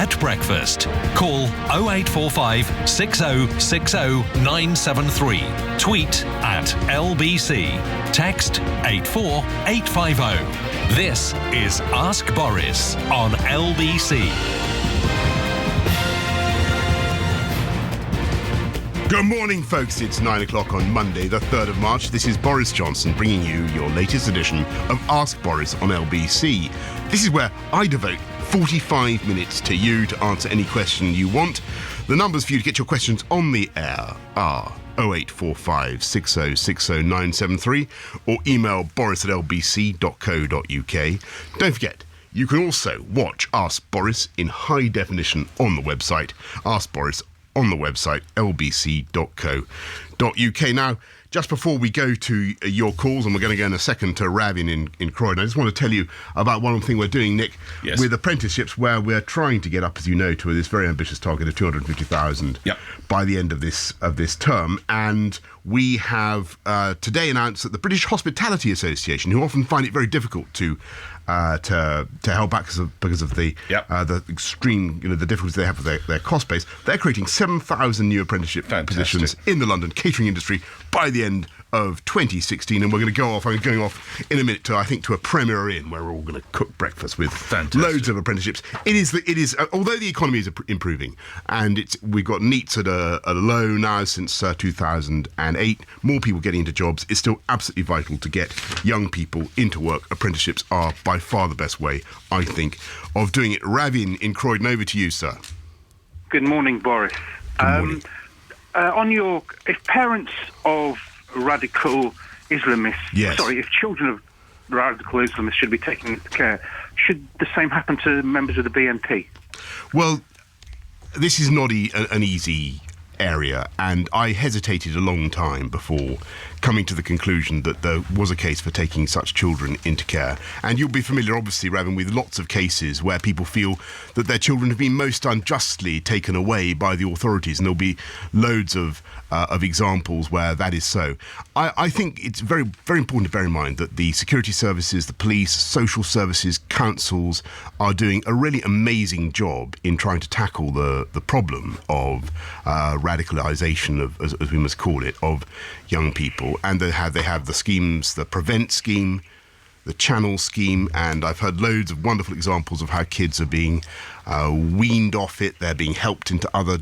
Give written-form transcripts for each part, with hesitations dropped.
at breakfast. Call 0845 6060 973. Tweet at LBC. Text 84850. This is Ask Boris on LBC. Good morning, folks. It's 9 o'clock on Monday, the 3rd of March. This is Boris Johnson bringing you your latest edition of Ask Boris on LBC. This is where I devote 45 minutes to you to answer any question you want. The numbers for you to get your questions on the air are 0845 6060 973 or email boris@lbc.co.uk. Don't forget, you can also watch Ask Boris in high definition on the website. Ask Boris on the website, lbc.co.uk. Now, just before we go to your calls, and we're going to go in a second to Rav in Croydon, I just want to tell you about one thing we're doing, Nick, with apprenticeships, where we're trying to get up, as you know, to this very ambitious target of 250,000 by the end of this term. And we have today announced that the British Hospitality Association, who often find it very difficult to help back because of the extreme, the difficulties they have with their cost base, they're creating 7,000 new apprenticeship positions in the London catering industry by the end of 2016, and we're going to go off. I'm going off in a minute to a Premier Inn, where we're all going to cook breakfast with loads of apprenticeships. It is although the economy is improving, and we've got NEETs at a low now since 2008. More people getting into jobs. It's still absolutely vital to get young people into work. Apprenticeships are by far the best way, I think, of doing it. Ravin in Croydon, over to you, sir. Good morning, Boris. Good morning. If parents of radical Islamists, if children of radical Islamists should be taken into care, should the same happen to members of the BNP? Well, this is not an easy area, and I hesitated a long time before coming to the conclusion that there was a case for taking such children into care. And you'll be familiar, obviously, Raven, with lots of cases where people feel that their children have been most unjustly taken away by the authorities, and there'll be loads of examples where that is so. I think it's very, very important to bear in mind that the security services, the police, social services, councils are doing a really amazing job in trying to tackle the problem of radicalisation, as we must call it, of young people. And they have the schemes, the Prevent scheme, the Channel scheme, and I've heard loads of wonderful examples of how kids are being weaned off it. They're being helped into other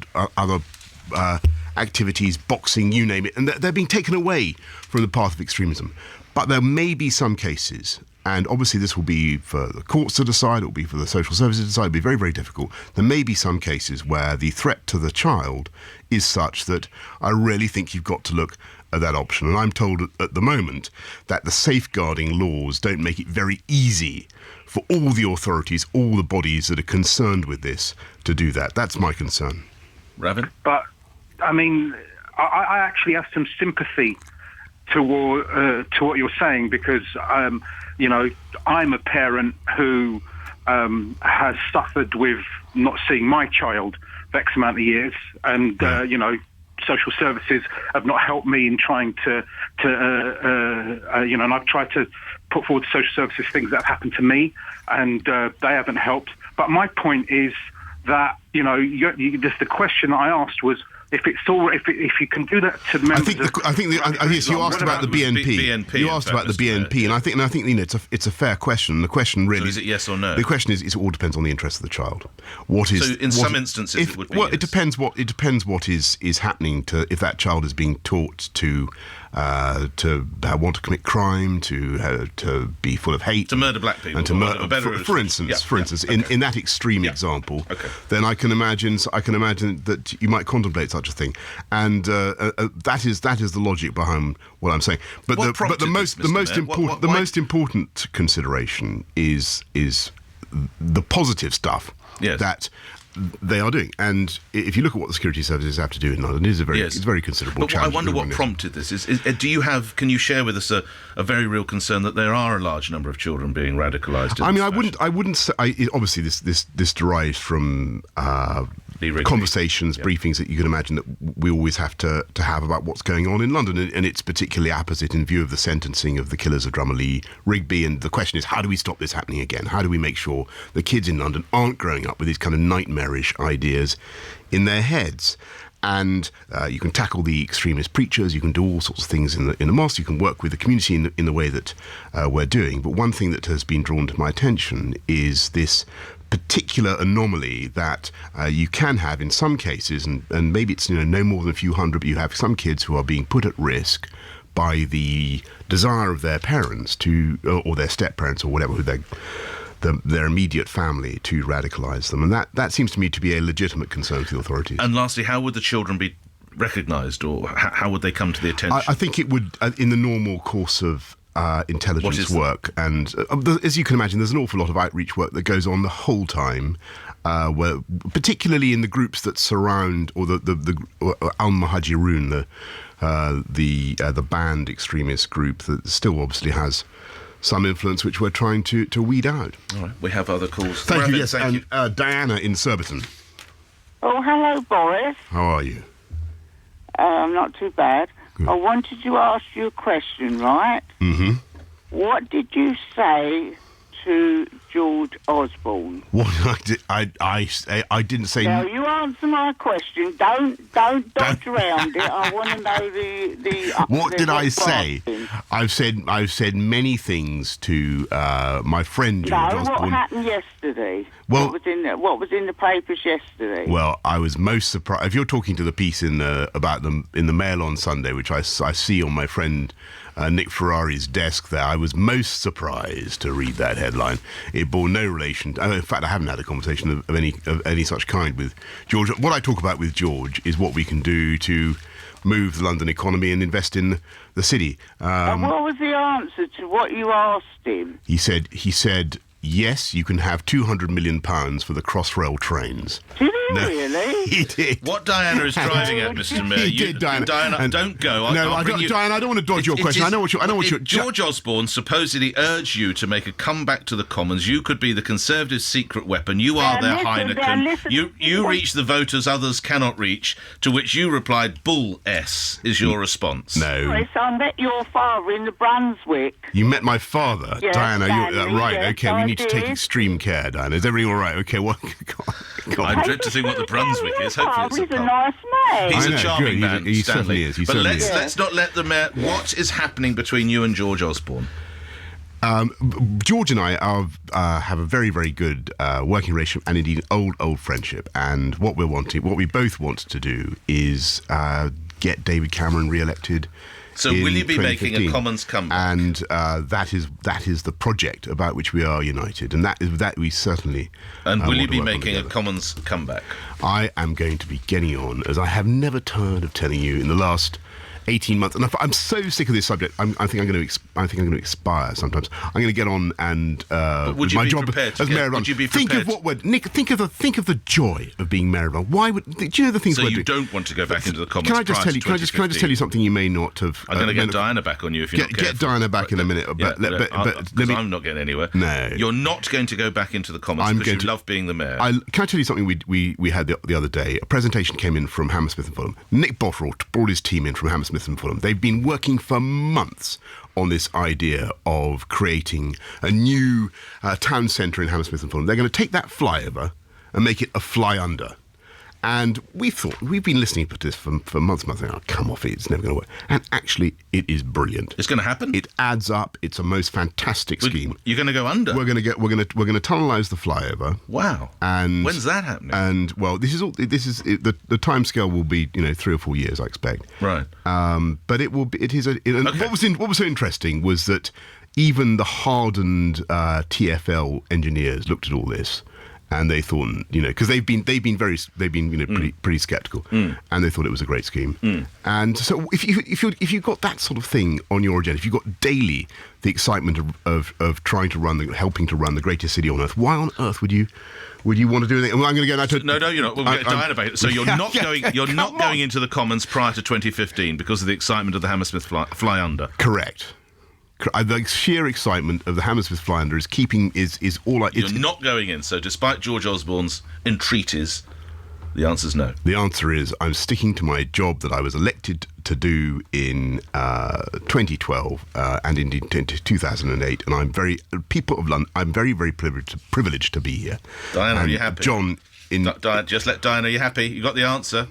activities, boxing, you name it, and they're being taken away from the path of extremism. But there may be some cases, and obviously this will be for the courts to decide, it will be for the social services to decide, it'll be very, very difficult. There may be some cases where the threat to the child is such that I really think you've got to look at that option. And I'm told at the moment that the safeguarding laws don't make it very easy for all the authorities, all the bodies that are concerned with this, to do that. That's my concern. Raven? But, I mean, I actually have some sympathy to what you're saying, because, I'm a parent who has suffered with not seeing my child for X amount of years, and, social services have not helped me in trying to and I've tried to put forward to social services things that have happened to me, and they haven't helped. But my point is that, just the question I asked was, if you can do that to members, I think you asked about the BNP. You asked about the BNP, and I think it's a fair question. The question really, so is it yes or no? The question is it all depends on the interest of the child. Some instances it would be. Well, yes. it depends what is happening to, if that child is being taught to want to commit crime, to be full of hate, to murder black people, and to murder. For instance, in that extreme example, then I can imagine that you might contemplate such a thing, and that is the logic behind what I'm saying. But the most important consideration is the positive stuff that they are doing. And if you look at what the security services have to do in London, it's a very considerable challenge. But I wonder what prompted this. Can you share with us a very real concern that there are a large number of children being radicalised? I wouldn't say. Obviously, this derives from conversations, briefings that you can imagine that we always have to have about what's going on in London, and it's particularly apposite in view of the sentencing of the killers of drummer Lee Rigby. And the question is, how do we stop this happening again? How do we make sure the kids in London aren't growing up with these kind of nightmare nightmarish ideas in their heads. And you can tackle the extremist preachers. You can do all sorts of things in the mosque. You can work with the community in the way that we're doing. But one thing that has been drawn to my attention is this particular anomaly that you can have in some cases, and maybe it's no more than a few hundred, but you have some kids who are being put at risk by the desire of their parents or their step-parents or whatever, their immediate family, to radicalise them. And that seems to me to be a legitimate concern for the authorities. And lastly, how would the children be recognised, or how would they come to the attention? I think it would, in the normal course of intelligence work, and as you can imagine, there's an awful lot of outreach work that goes on the whole time, where, particularly in the groups that surround, or the Al-Muhajirun, the banned extremist group that still obviously has some influence, which we're trying to weed out. All right, we have other calls. Thank you. Yes, thank you. Diana in Surbiton. Oh, hello, Boris. How are you? Not too bad. Good. I wanted to ask you a question, right? Mm-hmm. What did you say to George Osborne? What I didn't say. No, you answer my question. Don't dodge around it. I want to know the. What did I say? I've said many things to my friend George Osborne. What happened yesterday? Well, what was in the papers yesterday? Well, I was most surprised. If you're talking to the piece about them in the Mail on Sunday, which I see on my friend Nick Ferrari's desk there, I was most surprised to read that headline. It bore no relation. In fact, I haven't had a conversation of any such kind with George. What I talk about with George is what we can do to move the London economy and invest in the city. And what was the answer to what you asked him? He said, yes, you can have £200 million for the Crossrail trains. Did he really? He did. What Diana is driving at, Mr. Mayor. He did, Diana. Diana, don't go. Diana, I don't want to dodge your question. I know what you're. George Osborne supposedly urged you to make a comeback to the Commons. You could be the Conservatives' secret weapon. You are their Heineken. You reach the voters others cannot reach. To which you replied, "Bull S" is your response. No. Boris, I met your father in the Brunswick. You met my father, yes, Diana. Right? Yes, okay, we need to take extreme care, Diana. Is everything all right? Okay, what? I dread to think what the Brunswick is. Hopefully, he's a nice man. He's a charming man. He certainly is. But let's not let the mayor. What is happening between you and George Osborne? George and I have a very, very good working relationship, and indeed old friendship. And what we both want to do is get David Cameron re-elected. So will you be making a Commons comeback? And that is the project about which we are united, and that we certainly. And will you be making a Commons comeback? I am going to be getting on, as I have never tired of telling you in the last 18 months, and I'm so sick of this subject. I think I'm going to expire sometimes. I'm going to get on and with my job as mayor of London. Would you be think of what Nick. Think of the joy of being mayor of London. Why would? Do you know the things? So you don't want to go back into the Commons? Can I just tell you? Can I just tell you something you may not have? I'm going to get Diana back on you if you're not careful. Get Diana back in a minute. But I'm not getting anywhere. No, you're not going to go back into the Commons because you love being the mayor. Can I tell you something we had the other day? A presentation came in from Hammersmith and Fulham. Nick Botterill brought his team in from Hammersmith and Fulham. They've been working for months on this idea of creating a new town centre in Hammersmith and Fulham. They're going to take that flyover and make it a fly under. And we've been listening to this for months and months. Oh, come off it, it's never going to work. And actually, it is brilliant. It's going to happen. It adds up. It's a most fantastic scheme. You're going to go under. We're going to tunnelise the flyover. Wow. And when's that happening? And well, the timescale will be 3 or 4 years, I expect. Right. But it will be. It is. Okay. What was so interesting was that even the hardened TfL engineers looked at all this. And they thought, because they've been pretty sceptical, and they thought it was a great scheme. And so, if you've got that sort of thing on your agenda, if you've got daily the excitement of trying to helping to run the greatest city on earth, why on earth would you want to do anything? Well, I'm going to go now to no, you're not. We'll get Diana back. So you're not going. You're not going into the Commons prior to 2015 because of the excitement of the Hammersmith fly under. Correct. The sheer excitement of the Hammersmith fly under is all. You're not going in. So, despite George Osborne's entreaties, the answer's no. The answer is I'm sticking to my job that I was elected to do in 2012 and indeed 2008. And I'm very people of London. I'm very, very privileged to be here. Diana, are you happy? John Just let Diana. Are you happy? You got the answer?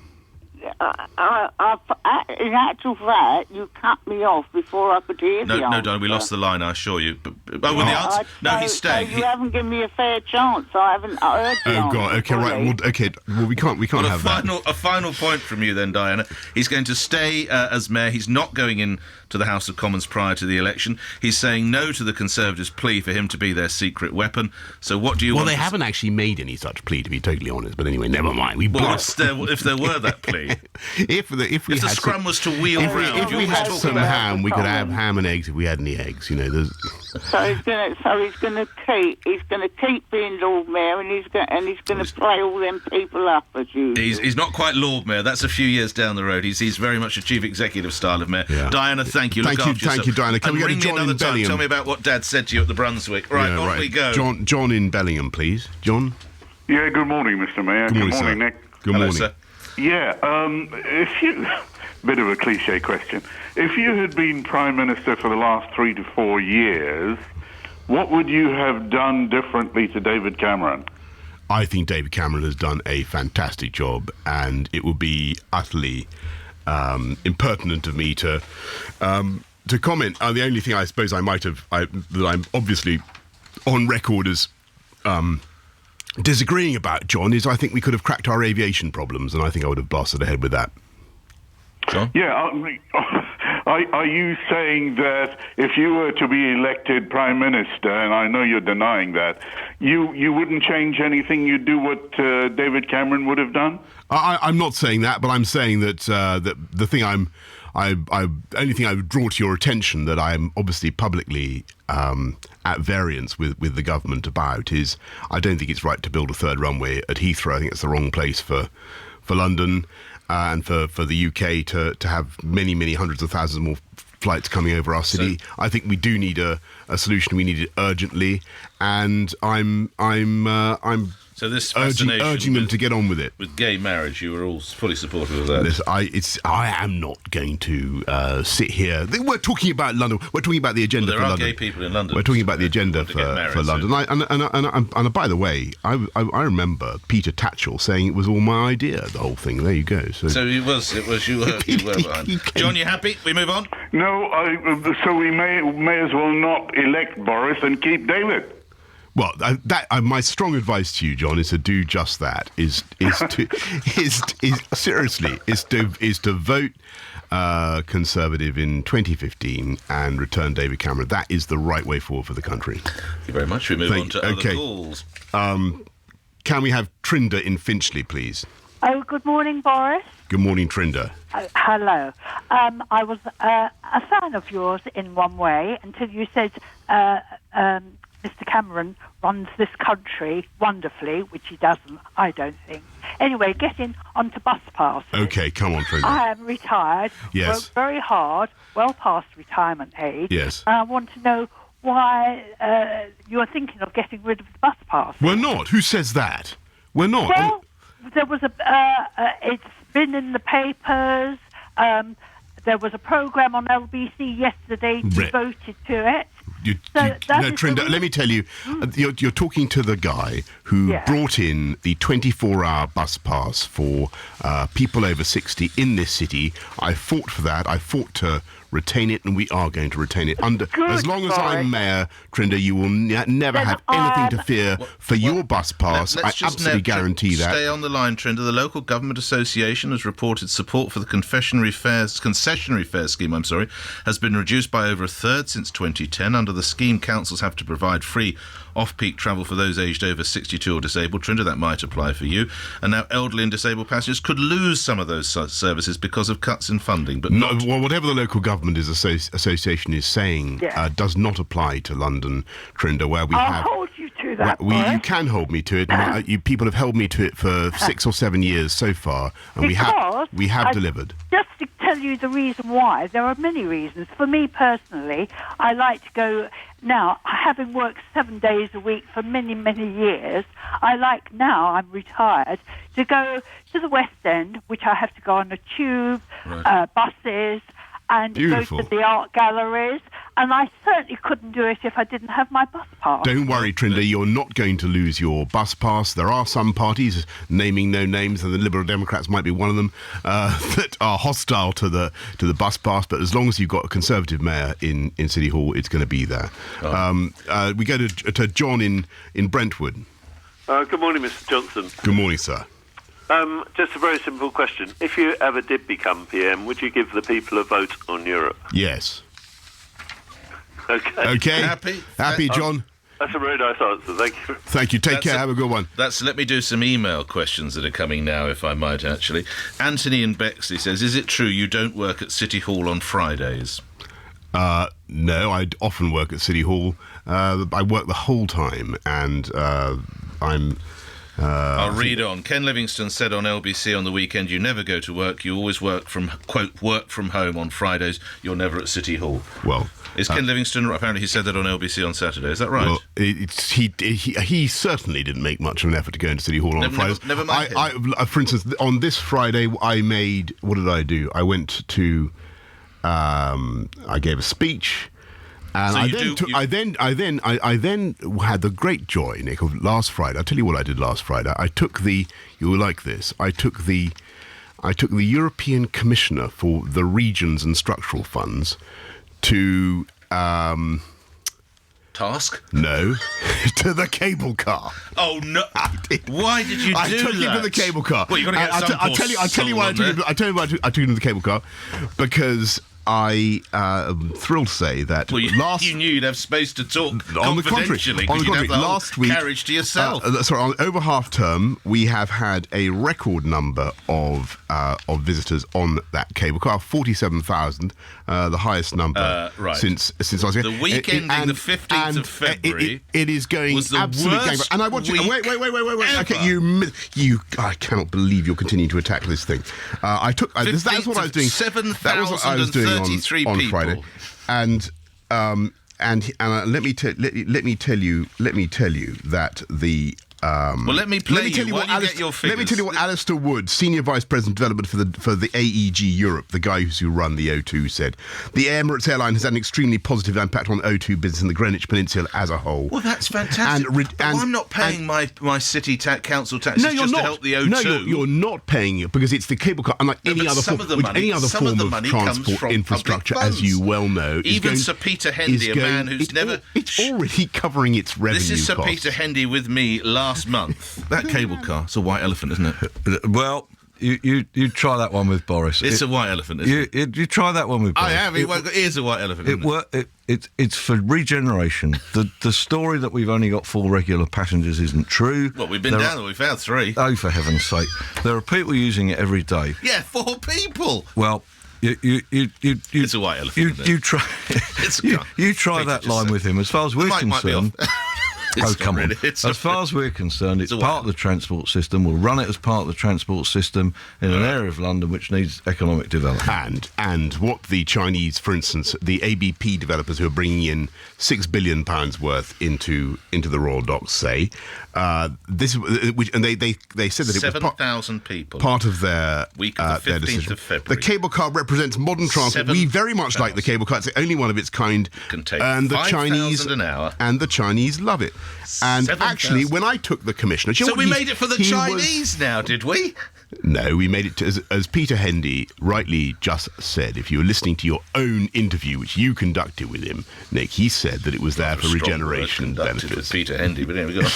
In actual fact, you cut me off before I could hear the answer. No, Diana, we lost the line, I assure you. But the answer... No, he's staying. So you haven't given me a fair chance. I haven't heard the answer. Oh, God, OK, right. Well, we can't have that. A final point from you then, Diana. He's going to stay as mayor. He's not going in to the House of Commons prior to the election. He's saying no to the Conservatives' plea for him to be their secret weapon. So what do you want? Well, they haven't actually made any such plea, to be totally honest. But anyway, never mind. If there were that plea... If the scrum was to wheel round, if we had some ham, we could have ham and eggs if we had any eggs. You know, So he's going to keep being Lord Mayor, and he's going to play all them people up as usual. He's not quite Lord Mayor. That's a few years down the road. He's very much a chief executive style of mayor. Yeah. Diana, thank you. Thank you, Diana. Can we go to John in Bellingham? Tell me about what Dad said to you at the Brunswick. Right, we go. John in Bellingham, please. John. Yeah. Good morning, Mr. Mayor. Good morning, Nick. Good morning, sir. Yeah, if you... Bit of a cliche question. If you had been Prime Minister for the last 3 to 4 years, what would you have done differently to David Cameron? I think David Cameron has done a fantastic job, and it would be utterly impertinent of me to comment. The only thing I suppose I might have... that I'm obviously on record as... disagreeing about, John, is I think we could have cracked our aviation problems, and I think I would have blasted ahead with that. John? Yeah, are you saying that if you were to be elected Prime Minister, and I know you're denying that, you wouldn't change anything, you'd do what David Cameron would have done? I'm not saying that, but I'm saying that that the thing only thing I would draw to your attention that I'm obviously publicly at variance with the government about is I don't think it's right to build a third runway at Heathrow. I think it's the wrong place for London and for the UK to have many hundreds of thousands more flights coming over our city. I think we do need a solution. We need it urgently, and I'm So this urging them to get on with it. With gay marriage, you were all fully supportive of that. I am not going to sit here. We're talking about London. We're talking about the agenda for London. There are gay people in London. We're talking about the agenda for London. And by the way, I remember Peter Tatchell saying it was all my idea, the whole thing. There you go. So it was you were behind. John, you happy? We move on? No, so we may as well not elect Boris and keep David. Well, my strong advice to you, John, is to do just that. Is to vote Conservative in 2015 and return David Cameron. That is the right way forward for the country. Thank you very much. We move on to other calls. Can we have Trinder in Finchley, please? Oh, good morning, Boris. Good morning, Trinder. Hello. I was a fan of yours in one way until you said Mr. Cameron runs this country wonderfully, which he doesn't, I don't think. Anyway, getting onto bus passes. OK, come on, Trinder. I am retired, worked very hard, well past retirement age. Yes. And I want to know why you are thinking of getting rid of the bus pass. We're not. Who says that? We're not. Well, there was it's been in the papers. There was a programme on LBC yesterday devoted to it. Trinder, let me tell you, you're talking to the guy who brought in the 24-hour bus pass for people over 60 in this city. I fought for that. I fought to retain it, and we are going to retain it. As long as I'm mayor, Trinder, you will never have anything to fear for your bus pass. I absolutely guarantee that. Stay on the line, Trinder. The Local Government Association has reported support for the concessionary fare scheme, has been reduced by over a third since 2010. Under the scheme, councils have to provide free off-peak travel for those aged over 62 or disabled. Trinder, that might apply for you. And now elderly and disabled passengers could lose some of those services because of cuts in funding. But whatever the Local Government Association is saying does not apply to London, Trinder, where we have... I'll hold you to that, you can hold me to it. People have held me to it for 6 or 7 years so far, and we have delivered. Just to tell you the reason why, there are many reasons. For me personally, I like to go... Now, having worked 7 days a week for many years, I like now, I'm retired, to go to the West End, which I have to go on a tube, buses, and Beautiful. go to the art galleries. and I certainly couldn't do it if I didn't have my bus pass. Don't worry, Trinder, you're not going to lose your bus pass. There are some parties, naming no names, and the Liberal Democrats might be one of them, that are hostile to the bus pass, but as long as you've got a Conservative mayor in City Hall, it's going to be there. Oh. We go to John in Brentwood. Good morning, Mr. Johnson. Good morning, sir. Just a very simple question. If you ever did become PM, would you give the people a vote on Europe? Yes. Okay. Happy, John? That's a very nice answer. Thank you. Thank you. Take care. Have a good one. Let me do some email questions that are coming now, if I might, actually. Anthony in Bexley says, is it true you don't work at City Hall on Fridays? No, I often work at City Hall. I work the whole time, and I'm... I'll read on. Ken Livingstone said on LBC on the weekend, you never go to work, you always work from, quote, work from home on Fridays, you're never at City Hall. Well... Is Ken Livingstone, apparently he said that on LBC on Saturday, is that right? Well, he certainly didn't make much of an effort to go into City Hall on Fridays. Never mind him. For instance, on this Friday, I made... What did I do? I went to... I gave a speech... And So I then had the great joy, Nick, of last Friday. I'll tell you what I did last Friday. I took the... You'll like this. I took the European Commissioner for the Regions and Structural Funds to... Task? No, to the cable car. Oh, no. Why did you do that? I took him to the cable car. Well, you've got to get some I'll tell you why I took him to the cable car. Because... I am thrilled to say that you knew you'd have space to talk confidentially. On the contrary, have the last week, carriage to yourself. Over half term, we have had a record number of visitors on that cable car, 47,000, the highest number since I was here. The week ending the 15th of February, it is going absolutely gangbusters. And I want you. Wait. Okay, I cannot believe you're continuing to attack this thing. That's what I was doing. 7,033 on people. Friday, and let me tell you that the. Let me play you while you get your figures. Let me tell you what Alistair Wood, Senior Vice President Development for the AEG Europe, the guy who run the O2, said. The Emirates airline has had an extremely positive impact on O2 business in the Greenwich Peninsula as a whole. Well, that's fantastic. I'm not paying my city council taxes to help the O2. No, you're not paying it because it's the cable car, unlike any other form of transport infrastructure, as you well know. Even Sir Peter Hendy, a man who's never... It's already covering its revenue costs. This is Sir Peter Hendy with me last month. That cable car, it's a white elephant, isn't it? Well, you try that one with Boris. It's a white elephant, isn't it? You try that one with Boris. I have. It is a white elephant, It's for regeneration. The story that we've only got 4 regular passengers isn't true. Well, we've been down there, we've found 3. Oh, for heaven's sake. There are people using it every day. Yeah, 4 people. Well... It's a white elephant. You try that line with him. As far as we're concerned... come on. As far as we're concerned, it's part of the transport system. We'll run it as part of the transport system in an area of London which needs economic development. And what the Chinese, for instance, the ABP developers who are bringing in £6 billion worth into the Royal Docks say, they said that it was 7,000 people. Part of their week of the 15th decision. of February. The cable car represents modern transport. We very much like the cable car. It's the only one of its kind. Can take and the 5,000 an hour. And the Chinese love it. And 7, actually, when I took the commissioner... So we made it for the Chinese now, did we? No, we made it as Peter Hendy rightly just said. If you were listening to your own interview, which you conducted with him, Nick, he said that it was there for regeneration benefits. With Peter Hendy, but anyway, we got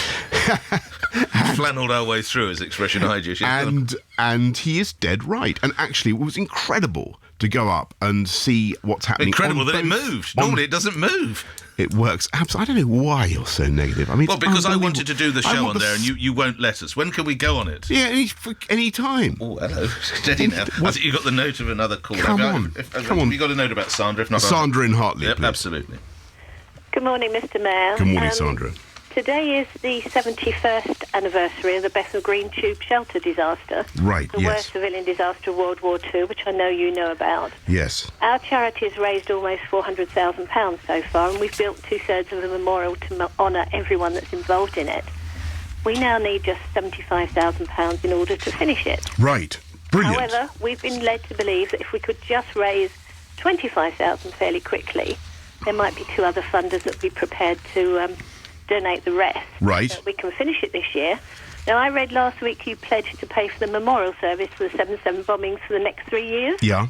flannelled our way through, his expression I just used. And he is dead right. And actually, it was incredible to go up and see what's happening. Incredible that it moved. Normally it doesn't move. It works. I don't know why you're so negative. I mean, well, because I wanted to do the show on there and you won't let us. When can we go on it? Yeah, any time. Oh, hello. Steady now. I think you got the note of another call. Come on. Have you got a note about Sandra? If not, Sandra in Hartley, yep, please. Absolutely. Good morning, Mr. Mayor. Good morning, Sandra. Today is the 71st anniversary of the Bethnal Green Tube shelter disaster. Right, the worst civilian disaster of World War II, which I know you know about. Yes. Our charity has raised almost £400,000 so far, and we've built 2/3 of the memorial to honour everyone that's involved in it. We now need just £75,000 in order to finish it. Right. Brilliant. However, we've been led to believe that if we could just raise £25,000 fairly quickly, there might be 2 other funders that would be prepared to donate the rest. Right. So we can finish it this year. Now, I read last week you pledged to pay for the memorial service for the 7/7 bombings for the next 3 years. Yeah.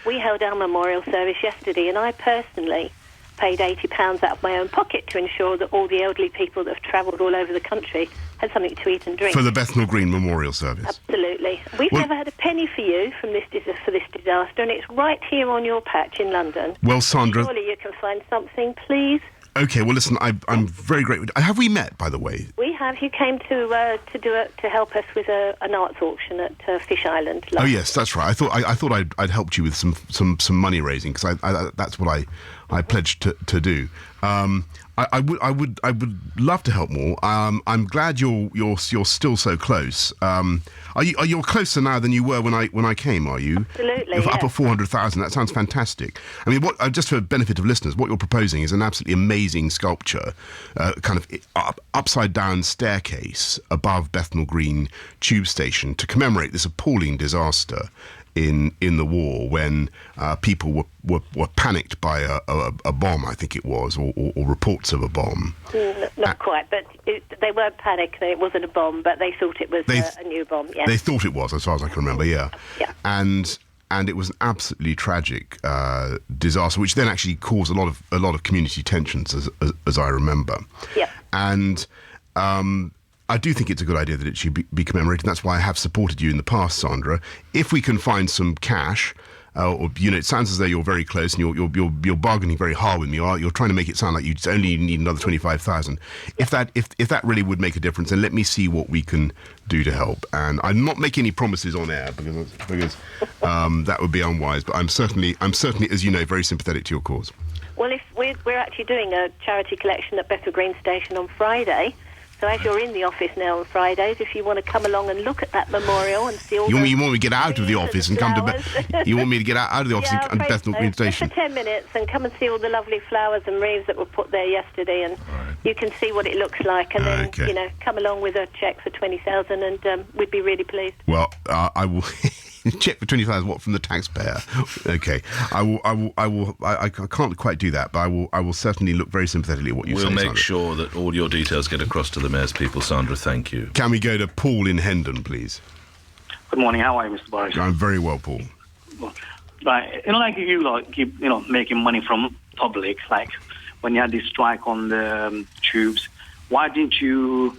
We held our memorial service yesterday, and I personally paid £80 out of my own pocket to ensure that all the elderly people that have travelled all over the country had something to eat and drink. For the Bethnal Green Memorial Service. Absolutely. We've never had a penny for you for this disaster, and it's right here on your patch in London. Well, Sandra... Surely you can find something, please. Okay, well, listen, I'm very grateful. Have we met, by the way? We have. You came to help us with an arts auction at Fish Island. Oh yes, that's right. I thought I'd helped you with some money raising, because that's what I pledged to do. I would love to help more. I'm glad you're still so close. Are you closer now than you were when I came? Are you? Absolutely. You're up at 400,000. That sounds fantastic. I mean, just for benefit of listeners, what you're proposing is an absolutely amazing sculpture, kind of upside down staircase above Bethnal Green Tube Station to commemorate this appalling disaster in the war, when people were panicked by a bomb, I think it was, or reports of a bomb. Not quite, but they weren't panicked. It wasn't a bomb, but they thought it was a new bomb. Yeah. They thought it was, as far as I can remember. Yeah. Yeah. And it was an absolutely tragic disaster, which then actually caused a lot of community tensions, as I remember. Yeah. And I do think it's a good idea that it should be commemorated. That's why I have supported you in the past, Sandra. If we can find some cash, or it sounds as though you're very close and you're bargaining very hard with me. You're trying to make it sound like you only need another 25,000. If that really would make a difference, then let me see what we can do to help. And I'm not making any promises on air because that would be unwise. But I'm certainly, as you know, very sympathetic to your cause. Well, if we're actually doing a charity collection at Bethnal Green Station on Friday. So as you're in the office now on Fridays, if you want to come along and look at that memorial and see all you want me to get out of the office and come to you want me to get out of the office and Bethnal Green Station? Just for 10 minutes and come and see all the lovely flowers and wreaths that were put there yesterday, and you can see what it looks like, and then come along with a cheque for 20,000, and we'd be really pleased. Well, I will. Check for 20,000. What, from the taxpayer? Okay, I will. I can't quite do that, but I will certainly look very sympathetically at what you say. We'll make Sandra. sure that all your details get across to the Mayor's people, Sandra. Thank you. Can we go to Paul in Hendon, please? Good morning. How are you, Mr. Boris? I'm very well, Paul. Right, you keep making money from public, like when you had this strike on the tubes. Why didn't you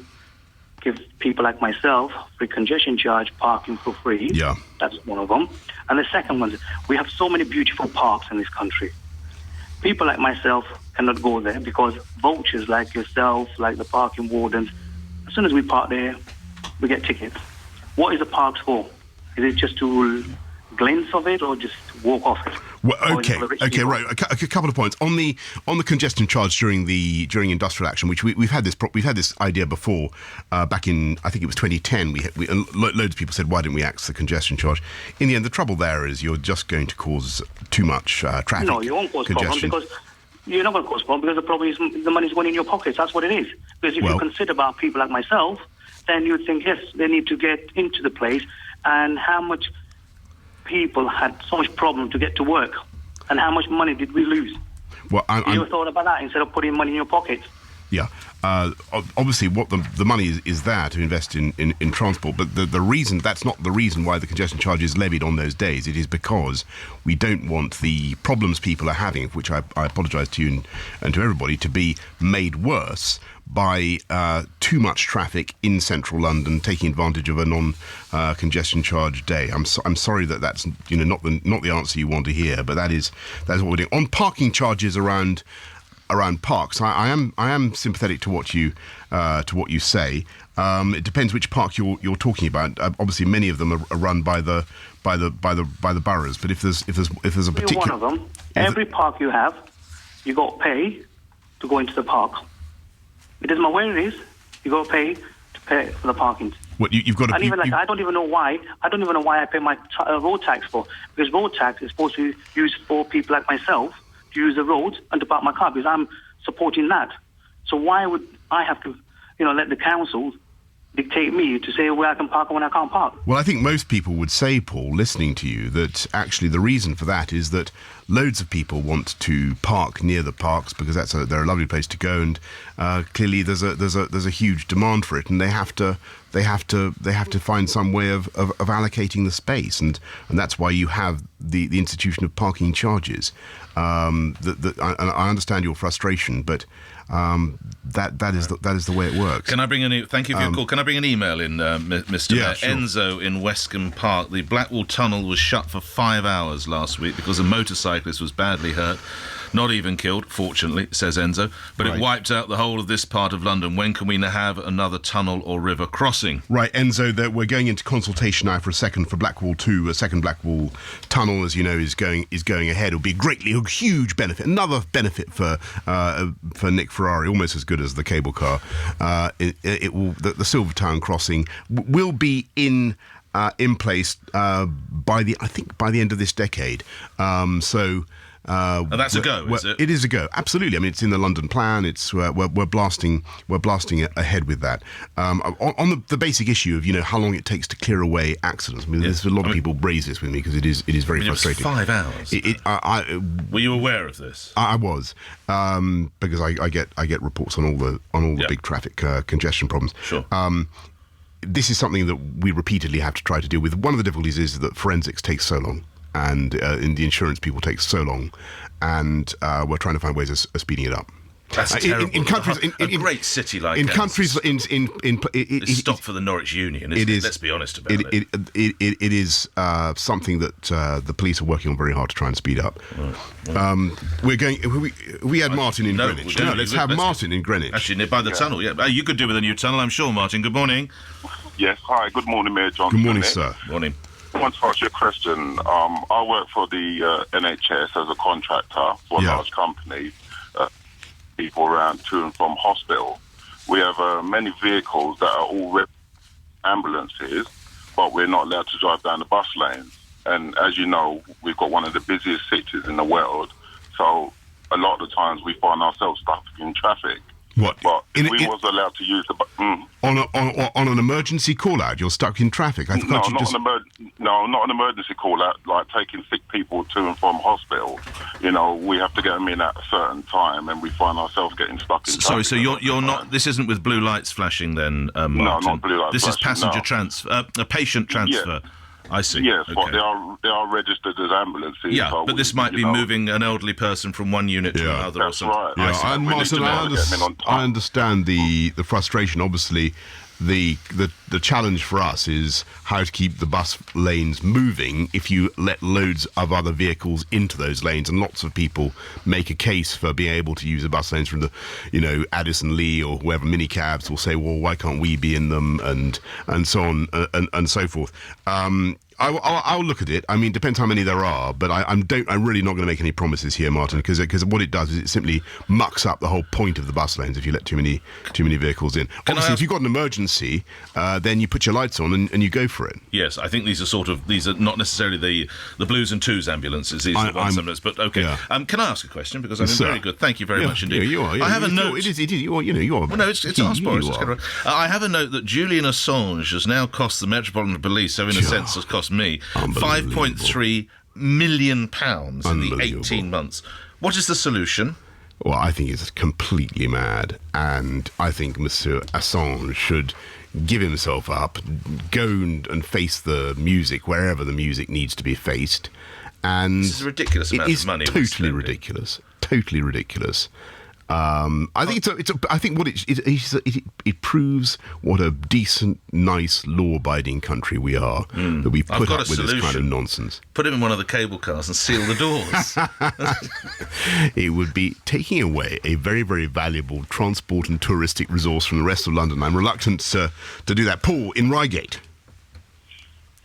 give people like myself free congestion charge parking for free? Yeah. That's one of them. And the second one is, we have so many beautiful parks in this country. People like myself cannot go there because vultures like yourself, like the parking wardens, as soon as we park there, we get tickets. What is the parks for? Is it just to glance of it or just walk off it? Well, okay, right. A couple of points on the congestion charge during industrial action, which we've had this idea before. Back in, I think it was 2010, loads of people said, why didn't we axe the congestion charge? In the end, the trouble there is you're just going to cause too much traffic. No, you won't cause problem because you're not going to cause problem because the problem is the money's going in your pockets. That's what it is. Because if you consider about people like myself, then you think, yes, they need to get into the place, and how much people had so much problem to get to work, and how much money did we lose? Well, you ever thought about that instead of putting money in your pocket? Yeah, obviously, what the money is there to invest in transport, but the reason, that's not the reason why the congestion charge is levied on those days. It is because we don't want the problems people are having, which I apologise to you and to everybody, to be made worse by too much traffic in central London taking advantage of a non-congestion charge day. I'm sorry that's not the answer you want to hear, but that's what we're doing on parking charges around parks. I am sympathetic to what you say. It depends which park you're talking about. Obviously, many of them are run by the boroughs. But if there's a particular one of them, every park you have, you got to pay to go into the park. It doesn't matter where it is. You got to pay for the parking. What you've got to? And even I don't even know why. I don't even know why I pay my road tax for, because road tax is supposed to be used for people like myself to use the roads and to park my car, because I'm supporting that. So why would I have to, let the council dictate me to say where I can park and when I can't park. Well, I think most people would say, Paul, listening to you, that actually the reason for that is that loads of people want to park near the parks because they're a lovely place to go, and clearly there's a huge demand for it, and they have to find some way of allocating the space, and that's why you have the institution of parking charges. I understand your frustration, but that is the way it works. Can I bring thank you for your call. Can I bring an email in, Mr. Mayor? Sure. Enzo in Westcombe Park. The Blackwall Tunnel was shut for 5 hours last week because a motorcyclist was badly hurt. Not even killed, fortunately, says Enzo, but it wiped out the whole of this part of London. When can we have another tunnel or river crossing? Right, Enzo, we're going into consultation now for Blackwall 2. A second Blackwall tunnel, as you know, is going ahead. It'll be a huge benefit, another benefit for Nick Ferrari, almost as good as the cable car. It will the Silvertown crossing will be in place by the end of this decade. That's a go, is it? It is a go, absolutely. I mean, it's in the London plan. It's we're blasting ahead with that. On the basic issue of how long it takes to clear away accidents. I mean, there's a lot of people raise this with me because it is very frustrating. It was 5 hours. Were you aware of this? I was because I get reports on all the big traffic congestion problems. Sure. This is something that we repeatedly have to try to deal with. One of the difficulties is that forensics takes so long. And the insurance people take so long, and we're trying to find ways of speeding it up. That's terrible. In countries, a great city like in countries it's stopped for the Norwich Union. Isn't it? Let's be honest about it. It is something that the police are working on very hard to try and speed up. Right. We're going. We had Martin in Greenwich. Let's have Martin in Greenwich. Actually, near by the tunnel. Yeah, you could do with a new tunnel, I'm sure. Martin, good morning. Yes. Hi. Good morning, Mayor John. Good morning, sir. Morning. I want to ask you a question. I work for the NHS as a contractor for a large company, people around to and from hospital. We have many vehicles that are all ambulances, but we're not allowed to drive down the bus lanes. And as you know, we've got one of the busiest cities in the world, so a lot of the times we find ourselves stuck in traffic. What? But if we was allowed to use the on an emergency call out, you're stuck in traffic. Not an emergency call out, like taking sick people to and from hospital. We have to get them in at a certain time, and we find ourselves getting stuck in traffic. Sorry, so you're not. This isn't with blue lights flashing, then, Martin? No, not blue lights. This is passenger transfer, a patient transfer. Yeah. I see. Yes, okay. But they are registered as ambulances. Yeah, but this might be moving an elderly person from one unit to another or something. Right. Yeah, and Martin, I understand the frustration. Obviously, the challenge for us is how to keep the bus lanes moving if you let loads of other vehicles into those lanes, and lots of people make a case for being able to use the bus lanes from the Addison Lee or whoever. Minicabs will say, well, why can't we be in them, and so on and so forth. I'll look at it. I mean, depends how many there are, but I'm really not going to make any promises here, Martin, because what it does is it simply mucks up the whole point of the bus lanes if you let too many vehicles in. Obviously, if you've got an emergency, then you put your lights on and you go for it. Yes, I think these are not necessarily the Blues and Twos ambulances. These are the ones, but okay. Yeah. Can I ask a question? Because I've been very good. Thank you very much indeed. Yeah, you are. I have a note. You are. Well, no, it's Ask Boris. I have a note that Julian Assange has now cost the Metropolitan Police, so in a sense has cost me £5.3 million in the 18 months. What is the solution? Well, I think it's completely mad, and I think Monsieur Assange should give himself up, go and face the music wherever the music needs to be faced. And this is a ridiculous amount of money. Totally ridiculous. Totally ridiculous. I think I think what it proves what a decent, nice, law-abiding country we are, that we put up with this kind of nonsense. Put him in one of the cable cars and seal the doors. It would be taking away a very, very valuable transport and touristic resource from the rest of London. I'm reluctant to do that. Paul in Reigate.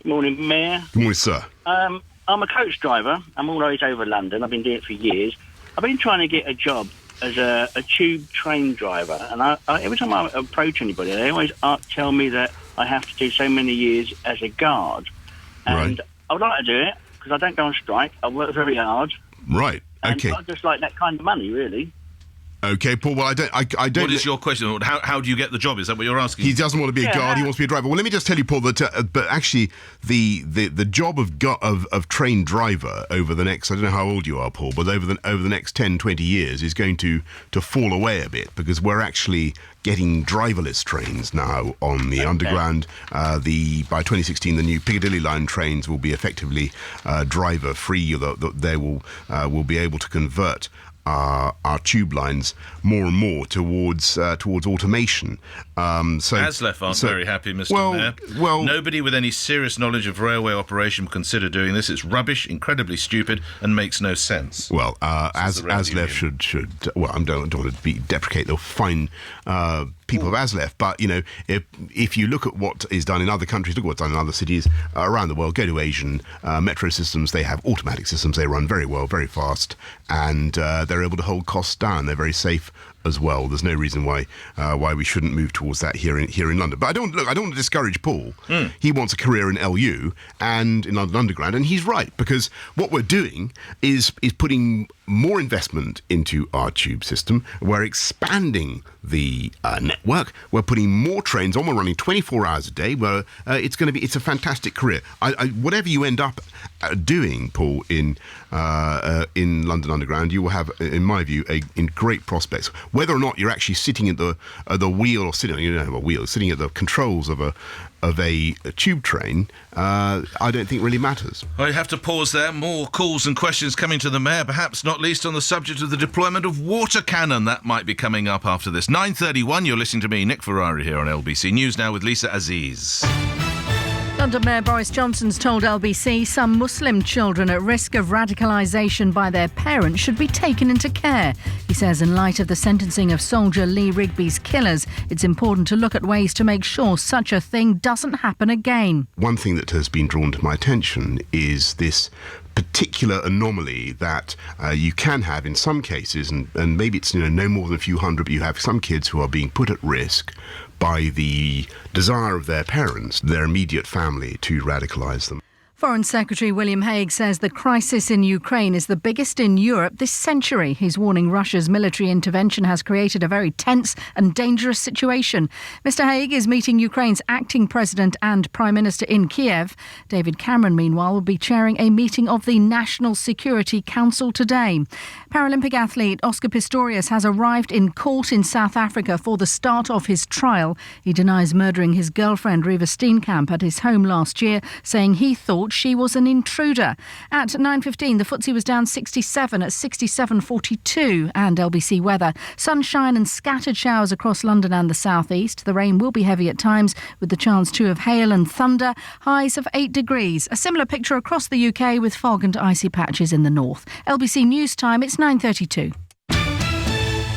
Good morning, Mayor. Good morning, sir. I'm a coach driver. I'm all over London. I've been doing it for years. I've been trying to get a job as a tube train driver, and I every time I approach anybody, they always tell me that I have to do so many years as a guard, and I would like to do it because I don't go on strike. I work very hard. Right. Okay. And I just like that kind of money, really. Okay, Paul. Well, I don't. What is your question? How do you get the job? Is that what you're asking? He doesn't want to be a guard. He wants to be a driver. Well, let me just tell you, Paul, that but actually, the job of trained driver over the next, I don't know how old you are, Paul, but over the next 10, 20 years is going to fall away a bit, because we're actually getting driverless trains now on the Underground. By 2016, the new Piccadilly line trains will be effectively driver free. They will be able to convert our tube lines more and more towards automation. ASLEF aren't very happy, Mr. Mayor. Well, nobody with any serious knowledge of railway operation would consider doing this. It's rubbish, incredibly stupid, and makes no sense. Well, ASLEF should. Well, I don't want to deprecate or fine people of ASLEF, but if you look at what is done in other countries, look at what's done in other cities around the world. Go to Asian metro systems; they have automatic systems. They run very well, very fast, and they're able to hold costs down. They're very safe as well. There's no reason why we shouldn't move towards that here in London. But I don't want to discourage Paul. He wants a career in LU and in London Underground, and he's right, because what we're doing is putting more investment into our tube system. We're expanding the network. We're putting more trains on. We're running 24 hours a day. It's a fantastic career. Whatever you end up doing, Paul, in London Underground, you will have, in my view, in great prospects. Whether or not you're actually sitting at the wheel or sitting at the controls of a tube train, I don't think really matters. I have to pause there. More calls and questions coming to the Mayor, perhaps not least on the subject of the deployment of water cannon. That might be coming up after this. 9:31, you're listening to me, Nick Ferrari, here on LBC News Now with Lisa Aziz. London Mayor Boris Johnson's told LBC some Muslim children at risk of radicalisation by their parents should be taken into care. He says in light of the sentencing of soldier Lee Rigby's killers, it's important to look at ways to make sure such a thing doesn't happen again. One thing that has been drawn to my attention is this particular anomaly that you can have in some cases, and maybe it's no more than a few hundred, but you have some kids who are being put at risk by the desire of their parents, their immediate family, to radicalise them. Foreign Secretary William Hague says the crisis in Ukraine is the biggest in Europe this century. He's warning Russia's military intervention has created a very tense and dangerous situation. Mr Hague is meeting Ukraine's acting president and prime minister in Kiev. David Cameron, meanwhile, will be chairing a meeting of the National Security Council today. Paralympic athlete Oscar Pistorius has arrived in court in South Africa for the start of his trial. He denies murdering his girlfriend Riva Steenkamp at his home last year, saying he thought she was an intruder. At 9:15, the FTSE was down 67 at 67.42. And LBC weather. Sunshine and scattered showers across London and the southeast. The rain will be heavy at times, with the chance too of hail and thunder. Highs of 8 degrees. A similar picture across the UK with fog and icy patches in the north. LBC News Time, it's 9:32.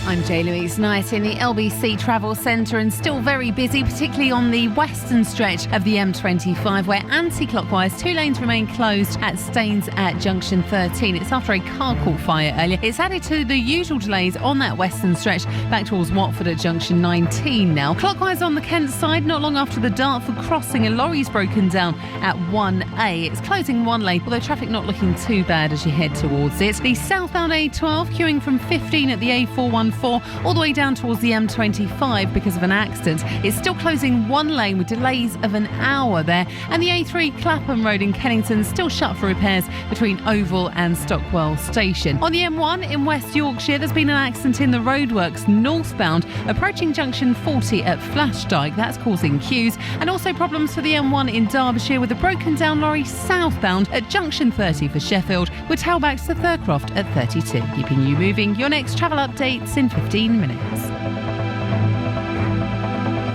I'm Jo-Louise Knight in the LBC Travel Centre, and still very busy, particularly on the western stretch of the M25, where anti-clockwise 2 lanes remain closed at Staines at junction 13. It's after a car caught fire earlier. It's added to the usual delays on that western stretch back towards Watford at junction 19 now. Clockwise on the Kent side, not long after the Dartford crossing, a lorry's broken down at 1A. It's closing 1 lane, although traffic not looking too bad as you head towards it. The southbound A12 queuing from 15 at the A414 all the way down towards the M25 because of an accident. It's still closing 1 lane with delays of an hour there. And the A3 Clapham Road in Kennington still shut for repairs between Oval and Stockwell Station. On the M1 in West Yorkshire, there's been an accident in the roadworks northbound approaching junction 40 at Flashdyke. That's causing queues, and also problems for the M1 in Derbyshire with a broken down lorry southbound at junction 30 for Sheffield, with tailbacks to Thurcroft at 32. Keeping you moving. Your next travel updates in 15 minutes.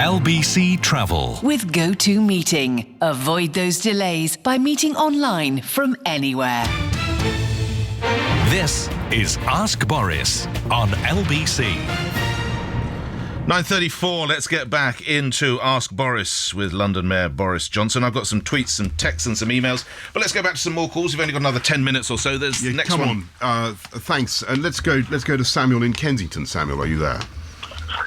LBC Travel. With GoTo Meeting. Avoid those delays by meeting online from anywhere. This is Ask Boris on LBC. 9:34, let's get back into Ask Boris with London Mayor Boris Johnson. I've got some tweets, some texts and some emails, but let's go back to some more calls. We've only got another 10 minutes or so. There's the next one. Thanks. And let's go to Samuel in Kensington. Samuel, are you there?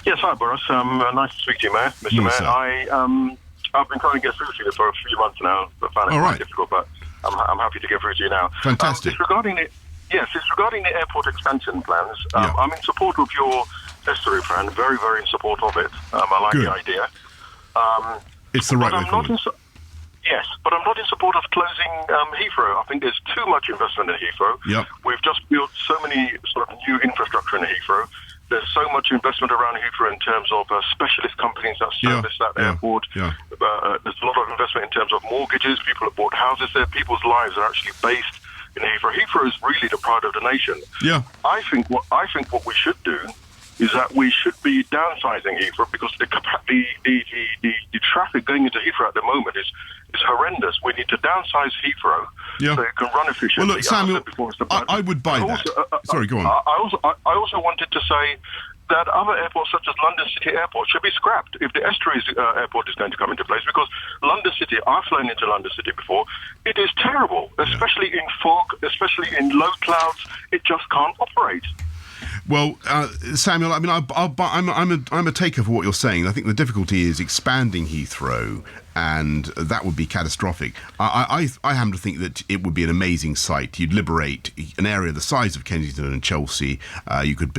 Yes, hi, Boris. Nice to speak to you, Mayor. Mr. Mayor, I've been trying to get through to you for a few months now, but found it quite difficult, but I'm happy to get through to you now. Fantastic. It's regarding the Yes, it's regarding the airport expansion plans. I'm in support of your estuary plan, very, very in support of it. I like the idea. It's the right way forward. Yes, but I'm not in support of closing Heathrow. I think there's too much investment in Heathrow. Yep. We've just built so many sort of new infrastructure in Heathrow. There's so much investment around Heathrow in terms of specialist companies that service that airport. Yeah. There's a lot of investment in terms of mortgages. People have bought houses there. People's lives are actually based in Heathrow. Heathrow is really the pride of the nation. Yeah. I think what we should do is that we should be downsizing Heathrow because the traffic going into Heathrow at the moment is horrendous. We need to downsize Heathrow so it can run efficiently. Well, look, Samuel, I would buy that. Sorry, go on. I also wanted to say that other airports such as London City Airport should be scrapped if the Estuaries Airport is going to come into place, because London City, I've flown into London City before, it is terrible, especially in fog, especially in low clouds. It just can't operate. Well, Samuel, I mean, I'm a taker for what you're saying. I think the difficulty is expanding Heathrow, and that would be catastrophic. I happen to think that it would be an amazing site. You'd liberate an area the size of Kensington and Chelsea. You could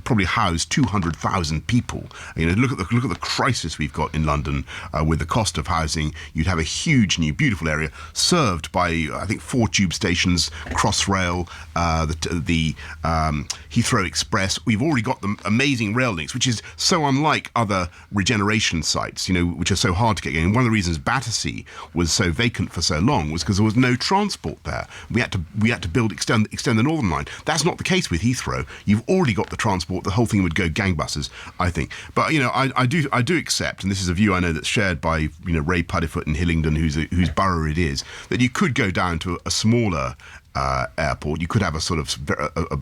probably house 200,000 people. Look at the crisis we've got in London with the cost of housing. You'd have a huge, new, beautiful area served by, I think, 4 tube stations, Crossrail, the Heathrow Express. We've already got the amazing rail links, which is so unlike other regeneration sites, which are so hard to get going. One of the reasons Battersea was so vacant for so long was because there was no transport there. We had to extend the Northern Line. That's not the case with Heathrow. You've already got the transport. The whole thing would go gangbusters, I think. But I do accept, and this is a view I know that's shared by Ray Puddifoot in Hillingdon, whose borough it is, that you could go down to a smaller airport. You could have a sort of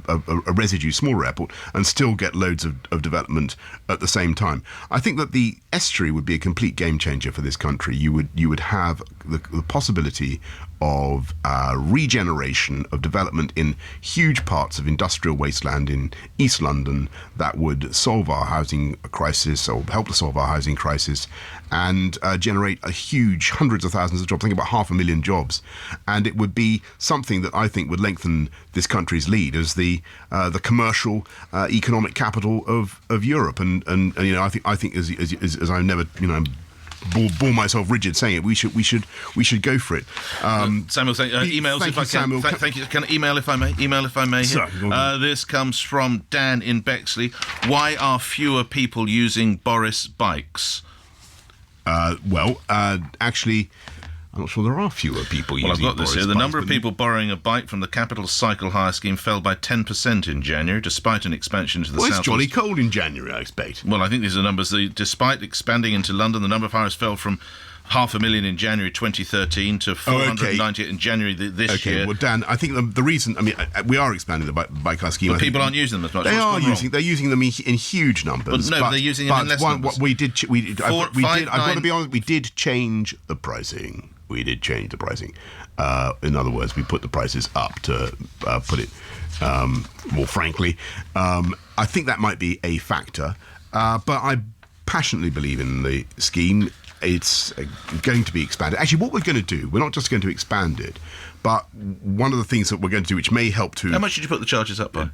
a residue smaller airport and still get loads of development at the same time. I think that the estuary would be a complete game changer for this country. You would have the possibility of regeneration of development in huge parts of industrial wasteland in East London that would solve our housing crisis, or help to solve our housing crisis, and generate a huge hundreds of thousands of jobs. I think about 500,000 jobs, and it would be something that I think would lengthen this country's lead as the commercial economic capital of Europe. And I think as I never bore myself rigid saying it, we should go for it. Samuel, emails if I can. Samuel. Thank you. Can I email if I may? Sorry, this comes from Dan in Bexley. Why are fewer people using Boris bikes? Actually, I'm not sure there are fewer people using Boris bikes. Well, I've got this here. The number of people borrowing a bike from the Capital Cycle Hire Scheme fell by 10% in January, despite an expansion to the south. It's jolly cold in January, I expect. Well, I think these are numbers. Despite expanding into London, the number of hires fell from 500,000 in January 2013 to 498 in January this year. Well, Dan, I think the reason, we are expanding the bike hire scheme. But people aren't using them as much. They're using them in huge numbers. But they're using them in less numbers. I've got to be honest, we did change the pricing. In other words, we put the prices up to put it more frankly. I think that might be a factor, but I passionately believe in the scheme. It's going to be expanded. Actually, what we're going to do, we're not just going to expand it, but one of the things that we're going to do, which may help to... How much did you put the charges up by?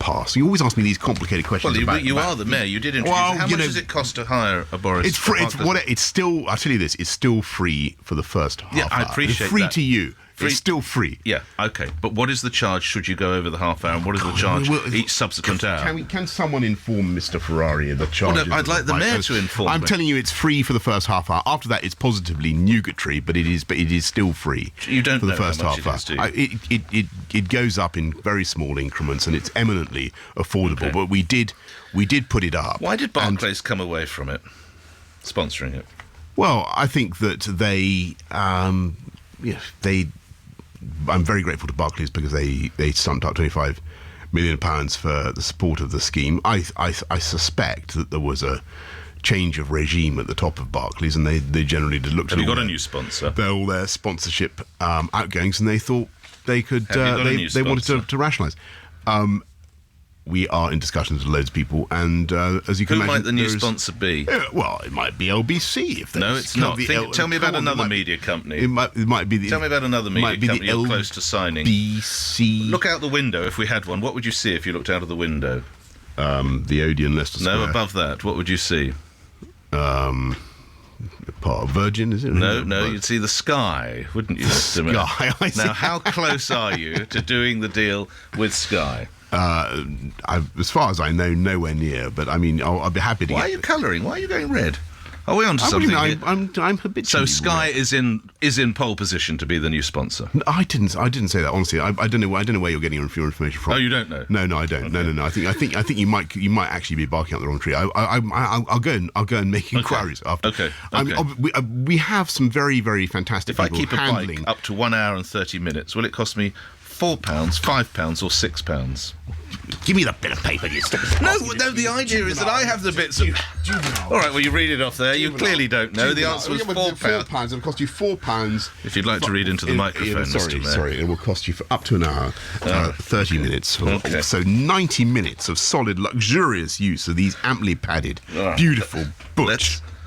Pass. You always ask me these complicated questions. Well, you are the mayor. You did introduce. How much does it cost to hire a Boris? It's free. It's still. I'll tell you this. It's still free for the first half hour. Yeah, I appreciate it's free that. To you. It's still free. Yeah, okay. But what is the charge should you go over the half hour, and what is the charge each subsequent hour? Can someone inform Mr. Ferrari of the charge? Well, no, I'd like the mayor to inform me. I'm telling you, it's free for the first half hour. After that, it's positively nugatory, but it is still free. You don't for the know first how half much hour. It goes up in very small increments, and it's eminently affordable. Okay. But we did put it up. Why did Barclays come away from it, sponsoring it? Well, I think that they. I'm very grateful to Barclays because they stumped up £25 million for the support of the scheme. I suspect that there was a change of regime at the top of Barclays, and they generally did look. Have you got a new sponsor? All their sponsorship outgoings, and they thought they could. They wanted to rationalise. we are in discussions with loads of people, and as you can imagine... Who might the new sponsor be? Well, it might be LBC. If no, it's not. Tell me about another media company. It might be... Tell me about another media company you're close to signing. LBC. Look out the window if we had one. What would you see if you looked out of the window? The Odeon Leicester Square. No, above that, what would you see? Part of Virgin, is it? No, you'd see the Sky, wouldn't you, Mr. Mayor? Sky, I see. Now, how close are you to doing the deal with Sky? As far as I know, nowhere near. But I mean, I'll be happy to. Why are you colouring? Why are you going red? Are we on to something? I'm habitually. So Sky is in pole position to be the new sponsor. No, I didn't say that. Honestly, I don't know. I don't know where you're getting your information from. Oh, you don't know? No, I don't. Okay. No. I think you might actually be barking up the wrong tree. I'll go and make inquiries after. Okay. We have some very, very fantastic. If I keep a bike up to 1 hour and 30 minutes, will it cost me £4, £5, or £6? Give me the bit of paper, you stupid. No, the idea is that I have the bits of... All right, well, you read it off there. You clearly don't know. The answer was £4. £4. It'll cost you £4. If you'd like to read into the microphone, Mr. Mayor. Sorry, it will cost you for up to an hour, 30 minutes. Okay. So 90 minutes of solid, luxurious use of these amply padded, beautiful,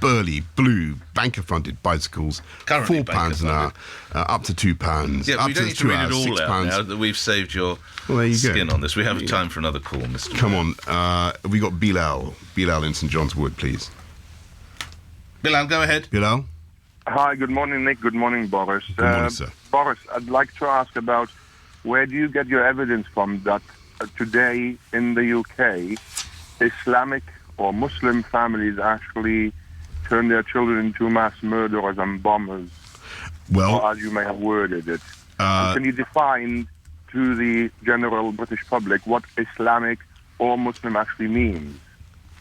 burly, blue, banker-fronted bicycles. Currently £4 an hour, up to £2. Yeah, up we don't need to read it all out now that we've saved your skin on this. We have time for another call, Mr. Come on, we got Bilal in St John's Wood, please. Bilal, go ahead. Bilal? Hi, good morning, Nick. Good morning, Boris. Good morning, sir. Boris, I'd like to ask about where do you get your evidence from that today in the UK, Islamic or Muslim families actually turn their children into mass murderers and bombers, or as you may have worded it. Can you define to the general British public what Islamic or Muslim actually means?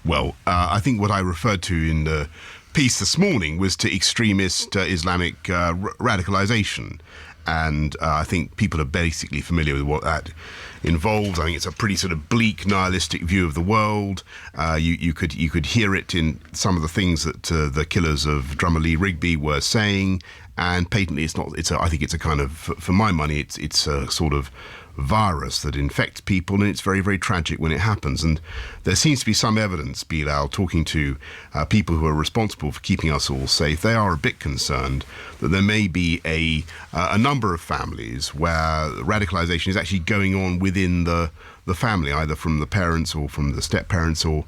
Well, I think what I referred to in the piece this morning was to extremist Islamic radicalisation. And I think people are basically familiar with what that involves. I think it's a pretty sort of bleak, nihilistic view of the world. You could hear it in some of the things that the killers of drummer Lee Rigby were saying, and patently it's not. I think it's a kind of, for my money, it's a sort of virus that infects people, and it's very, very tragic when it happens. And there seems to be some evidence, Bilal, talking to people who are responsible for keeping us all safe. They are a bit concerned that there may be a number of families where radicalisation is actually going on within the family, either from the parents or from the step-parents or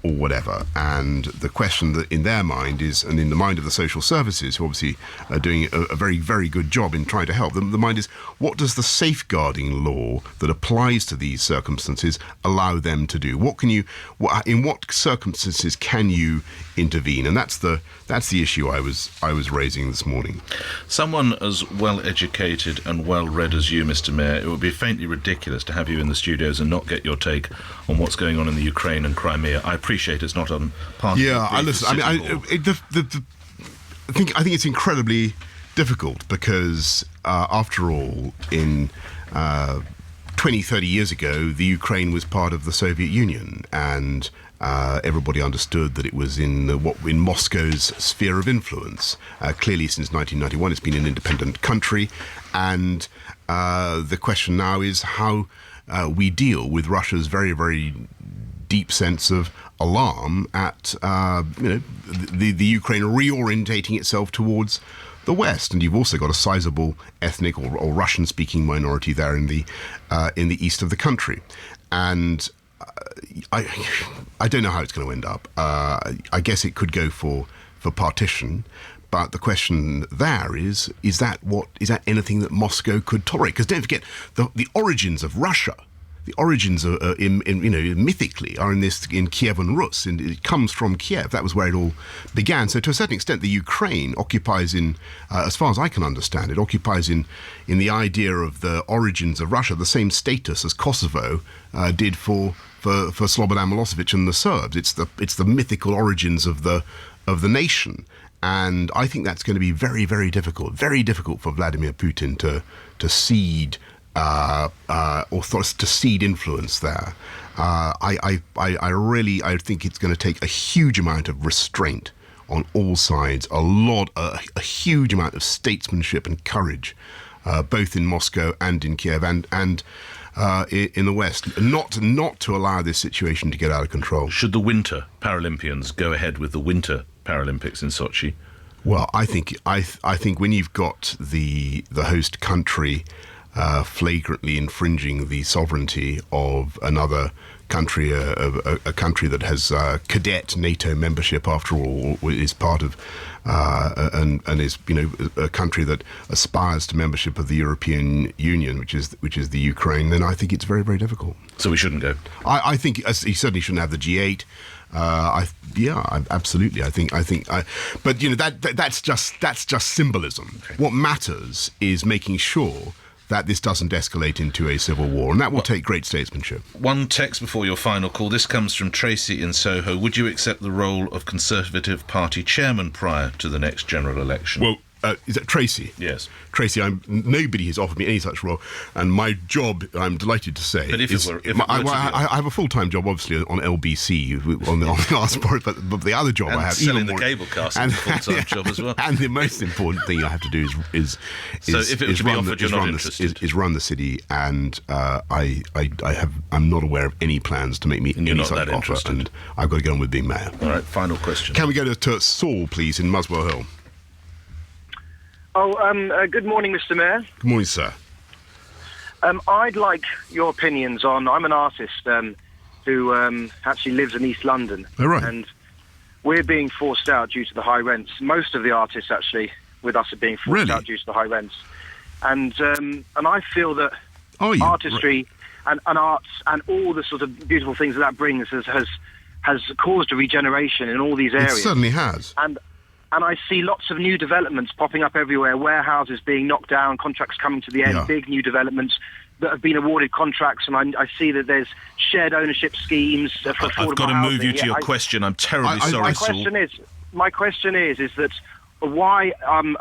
whatever. And the question that in their mind is, and in the mind of the social services, who obviously are doing a very, very good job in trying to help them, the mind is, what does the safeguarding law that applies to these circumstances allow them to do? In what circumstances can you intervene? And that's the issue I was raising this morning. Someone as well educated and well read as you, Mr. Mayor, it would be faintly ridiculous to have you in the studios and not get your take on what's going on in the Ukraine and Crimea. I appreciate it's not on part of the listen. I think it's incredibly difficult because after all, in 20, 30 years ago, the Ukraine was part of the Soviet Union, and everybody understood that it was in Moscow's sphere of influence. Clearly, since 1991, it's been an independent country, and the question now is how we deal with Russia's very, very deep sense of alarm at the Ukraine reorientating itself towards the West. And you've also got a sizable ethnic or Russian-speaking minority there in the east of the country. And I don't know how it's going to end up. I guess it could go for partition. But the question there is that anything that Moscow could tolerate? Because don't forget, the origins of Russia, the origins mythically are in Kiev and Rus, and it comes from Kiev. That was where it all began. So to a certain extent, the Ukraine occupies as far as I can understand, it occupies in the idea of the origins of Russia the same status as Kosovo did for Slobodan Milosevic and the Serbs. It's the mythical origins of the nation. And I think that's going to be very, very difficult for Vladimir Putin to cede to cede influence there. I think it's going to take a huge amount of restraint on all sides, a huge amount of statesmanship and courage, both in Moscow and in Kiev, and in the West, not to allow this situation to get out of control. Should the Winter Paralympians go ahead with the Winter Paralympics in Sochi? Well, I think when you've got the host country flagrantly infringing the sovereignty of another country, a country that has cadet NATO membership, after all, is part of and is a country that aspires to membership of the European Union, which is the Ukraine, then I think it's very, very difficult. So we shouldn't go. I think he certainly shouldn't have the G8. Absolutely. But that's just symbolism. Okay. What matters is making sure that this doesn't escalate into a civil war, and that will take great statesmanship. One text before your final call. This comes from Tracy in Soho. Would you accept the role of Conservative Party chairman prior to the next general election? Well, is that Tracy? Yes. Tracy, nobody has offered me any such role, and my job, I'm delighted to say, but I have a full-time job, obviously, on LBC, on the Ask Boris, but the other job and I have... selling the cable cast is a full-time job as well. And the most important thing I have to do is so if it was to be offered, you're not interested? Is run the city, and I'm not aware of any plans to make me any such offer, and I've got to get on with being mayor. All right, final question. Can we go to Saul, please, in Muswell Hill? Good morning, Mr. Mayor. Good morning, sir. I'd like your opinions on... I'm an artist who actually lives in East London. Oh, right. And we're being forced out due to the high rents. Most of the artists, actually, with us are being forced out due to the high rents. And I feel that artistry and arts and all the sort of beautiful things that brings has caused a regeneration in all these areas. It certainly has. And I see lots of new developments popping up everywhere, warehouses being knocked down, contracts coming to the end, big new developments that have been awarded contracts, and I see that there's shared ownership schemes for affordable housing. I've got to move you to your question. I'm terribly sorry, Saul. My question is that why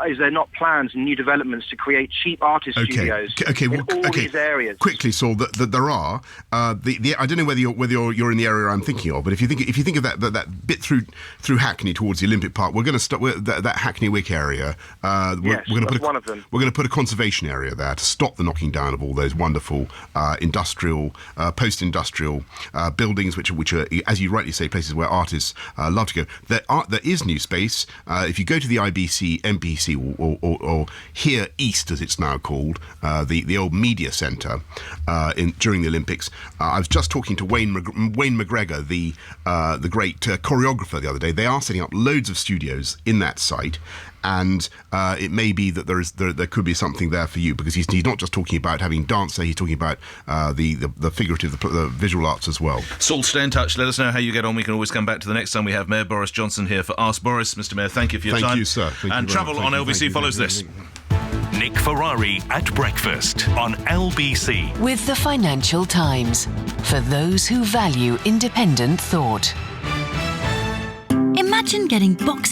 is there not plans and new developments to create cheap artist studios in all these areas? Quickly, Saul, that there are. I don't know whether you're in the area I'm thinking of, but if you think of that bit through Hackney towards the Olympic Park, we're going to start that Hackney Wick area. We're going to put a conservation area there to stop the knocking down of all those wonderful industrial, post-industrial buildings, which are, as you rightly say, places where artists love to go. There is new space. If you go to the IBC, MPC, or here East, as it's now called, the old media centre during the Olympics. I was just talking to Wayne McGregor, the great choreographer, the other day. They are setting up loads of studios in that site. And it may be that there could be something there for you, because he's not just talking about having dance there, he's talking about the figurative, the visual arts as well. Saul, stay in touch. Let us know how you get on. We can always come back to the next time we have Mayor Boris Johnson here for Ask Boris. Mr. Mayor, thank you for your time. Thank you, sir. And travel on LBC follows this. Nick Ferrari at breakfast on LBC. With the Financial Times, for those who value independent thought. Imagine getting box